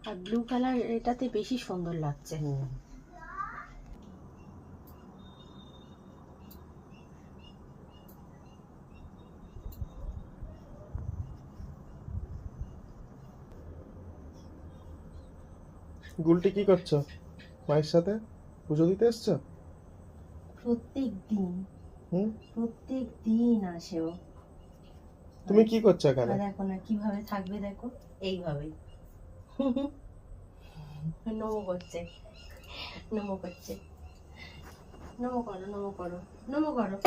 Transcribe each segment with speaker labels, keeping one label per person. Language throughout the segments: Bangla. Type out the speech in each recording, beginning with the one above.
Speaker 1: আর ব্লু কালার এটাতে বেশি সুন্দর লাগছে।
Speaker 2: গুলটি কি করছো? মায়ের সাথে পুজো দিতে এসছো?
Speaker 1: প্রত্যেক দিন আসে ও।
Speaker 2: তুমি কি করছো এখানে?
Speaker 1: দেখো না কিভাবে থাকবে, দেখো এইভাবেই নমো করছে, নমো করছে। নমো করো, নমো করো, নমো করো।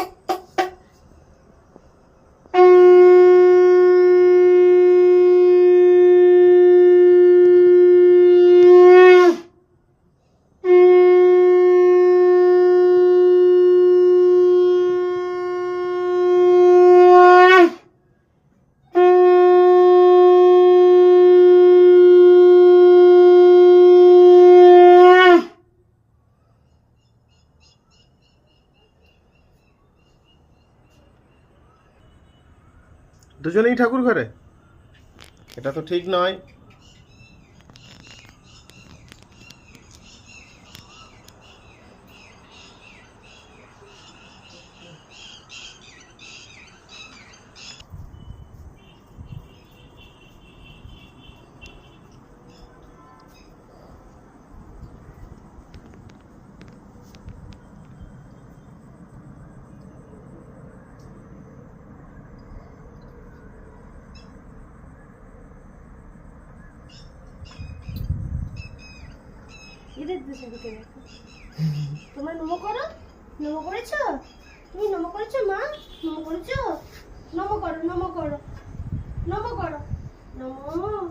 Speaker 2: দুজনেই ঠাকুর ঘরে? এটা তো ঠিক নয়।
Speaker 1: এদের দুজনকে দেখো। তোমরা নমো করো, নমো করেছো? তুমি নমো করেছো মা? নমো করেছো? নমো করো, নমো করো, নমো করো, নমো।